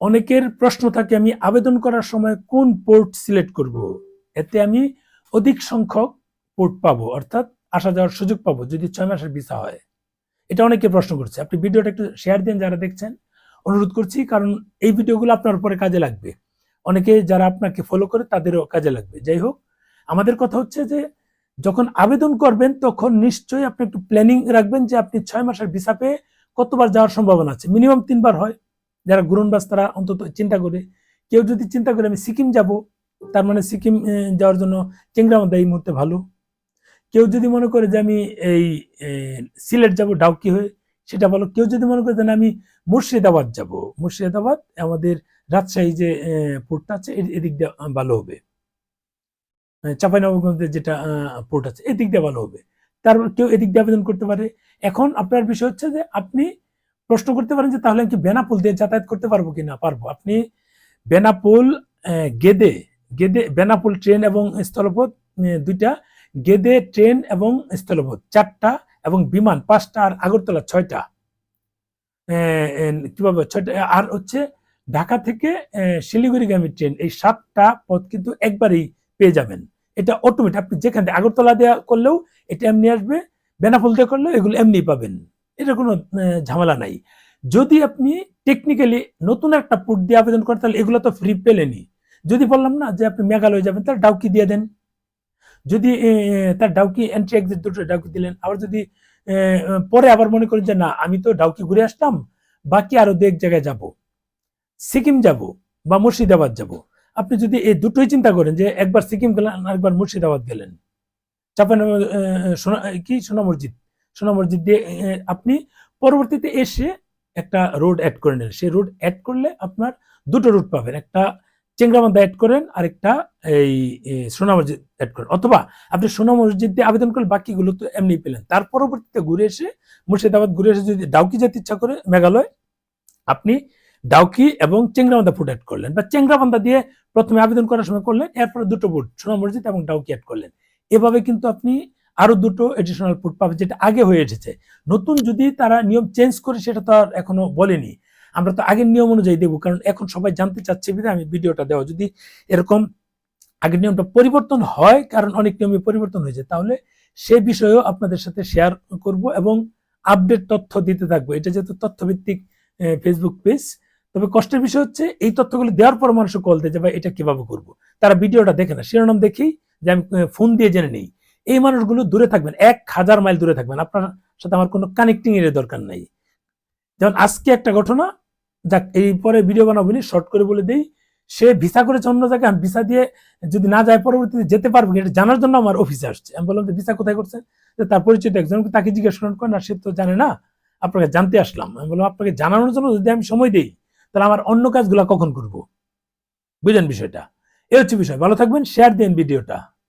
অনেকের প্রশ্ন থাকে আমি আবেদন করার সময় কোন পোর্ট সিলেক্ট করব, এতে আমি অধিক সংখ্যক পোর্ট পাবো, অর্থাৎ আসা যাওয়ার সুযোগ পাবো যদি 6 মাসের ভিসা হয়। এটা অনেকে প্রশ্ন করছে। আপনি ভিডিওটা একটু শেয়ার দিন যারা দেখছেন, অনুরোধ করছি, কারণ এই ভিডিওগুলো আপনার উপরে কাজে লাগবে। অনেকে যারা আপনাকে ফলো করে তাদেরও কাজে লাগবে। যাই হোক, আমাদের কথা হচ্ছে যে যখন আবেদন করবেন তখন নিশ্চয়ই আপনি একটু প্ল্যানিং রাখবেন যে আপনি 6 মাসের ভিসা পেয়ে কতবার যাওয়ার সম্ভাবনা আছে। মিনিমাম 3 বার হয়। যারা ঘুরনবাজ তারা অন্তত চিন্তা করে, কেউ যদি চিন্তা করে আমি সিকিম যাব, তার মানে সিকিম যাওয়ার জন্য চেংরাবান্ধা এই মুহূর্তে ভালো। কেউ যদি মনে করে যে আমি এই সিলেট যাব ডাউকি হয়ে, সেটা ভালো। কেউ যদি মনে করে যে আমি মুর্শিদাবাদ যাব, মুর্শিদাবাদ আমাদের রাজশাহী যে পোর্টটা আছে এদিক দিয়ে ভালো হবে, চাঁপাইনবাবগঞ্জের যেটা পোর্ট আছে এদিক দিয়ে ভালো হবে। তারপর কেউ এদিক দিয়ে আবেদন করতে পারে। এখন আপনার বিষয় হচ্ছে যে আপনি প্রশ্ন করতে পারেন যে তাহলে কি বেনাপোল দিয়ে যাতায়াত করতে পারবো কিনা। পারবো। আপনি বেনাপোল, গেদে, বেনাপোল ট্রেন এবং স্থলপথ দুইটা, গেদে ট্রেন এবং স্থলপথ 4টা, এবং বিমান 5টা, আর আগরতলা 6টা। কিভাবে 6টা, আর হচ্ছে ঢাকা থেকে শিলিগুড়িগামী ট্রেন, এই 7টা পথ কিন্তু একবারেই পেয়ে যাবেন। এটা অটোমেটিক, আপনি যেখানে আগরতলা দেওয়া করলেও এটা এমনি আসবে, বেনাপোল দিয়ে করলেও এগুলো এমনি পাবেন। এটা কোনো ঝামেলা নাই। যদি আপনি টেকনিক্যালি নতুন একটা পোর্ট দিয়ে আবেদন করেন তাহলে এগুলো তো ফ্রি পেলেনি। যদি বললাম না যে আপনি মেঘালয় যাবেন, তাহলে ডাউকি দিয়ে দেন। যদি তার ডাউকি এন্ট্রি এক্সিট দুটো ডাউকি দিলেন। আবার যদি পরে আবার মনে করেন যে না আমি তো ডাউকি ঘুরে আসলাম, বাকি আরো 2 এক জায়গায় যাব, সিকিম যাব বা মুর্শিদাবাদ যাব, আপনি যদি এই দুটোই চিন্তা করেন যে একবার সিকিম গেলেন আরেকবার মুর্শিদাবাদ গেলেন, সোনা মসজিদ দিয়ে আপনি পরবর্তীতে এসে একটা রোড অ্যাড করে নেন। সেই রোড অ্যাড করলে আপনার দুটো রুট পাবেন, একটা চেংরাবান্ধা অ্যাড করেন, আরেকটা এই সোনা মসজিদ অ্যাড করেন। অথবা আপনি সোনা মসজিদ দিয়ে আবেদন করলে বাকিগুলো তো এমনি পেলেন। তার পরবর্তীতে ঘুরে এসে মুর্শিদাবাদ ঘুরে এসে যদি ডাউকি যেতে ইচ্ছা করে মেঘালয়, আপনি ডাউকি এবং চেংরাবান্ধা ফুট অ্যাড করলেন, বা চেংরাবান্ধা দিয়ে প্রথমে আবেদন করার সময় করলেন, এরপরে দুটো বুট সোনা মসজিদ এবং ডাউকি অ্যাড করলেন। এভাবে কিন্তু আপনি আরো দুটো এডিশনাল ফুট পাবেন, যেটা আগে হয়ে এসেছে। নতুন যদি তারা নিয়ম চেঞ্জ করে সেটা তো আর এখনো বলেনি, আমরা তো আগের নিয়ম অনুযায়ী দেবো, কারণ এখন সবাই জানতে চাচ্ছে বিধায় আমি ভিডিওটা দেওয়া। যদি এরকম আগের নিয়মটা পরিবর্তন হয়, কারণ অনেক নিয়মে পরিবর্তন হয়েছে, তাহলে সে বিষয়েও আপনাদের সাথে শেয়ার করব এবং আপডেট তথ্য দিতে থাকবো। এটা যেহেতু তথ্যভিত্তিক ফেসবুক পেজ, তবে কষ্টের বিষয় হচ্ছে এই তথ্যগুলো দেওয়ার পর মানুষ কল দিয়ে যাবে এটা কিভাবে করব। তারা ভিডিওটা দেখে না, শিরোনাম দেখেই যে আমি ফোন দিয়ে জেনে নেই। এই মানুষগুলো দূরে থাকবেন, 1000 মাইল দূরে থাকবেন। আপনার সাথে আমার কোনো কানেক্টিং এর দরকার নাই। যেমন আজকে একটা ঘটনা, যাক এই পরে ভিডিও বানাবো নি, শর্ট করে বলে দেই। সে ভিসা করেছে অন্য জায়গায়, আমি ভিসা দিয়ে যদি না যায় পরবর্তীতে যেতে পারবো এটা জানার জন্য আমার অফিসে আসছে। আমি বললাম যে ভিসা কোথায় করছে, তার পরিচিত একজন, তাকে জিজ্ঞেস করেন না, সে তো জানে না, আপনাকে জানতে আসলাম। আমি বললাম আপনাকে জানানোর জন্য যদি আমি সময় দিই তাহলে আমার অন্য কাজগুলো কখন করব, বুঝলেন বিষয়টা। এই হচ্ছে বিষয়। ভালো থাকবেন, শেয়ার দেন ভিডিওটা।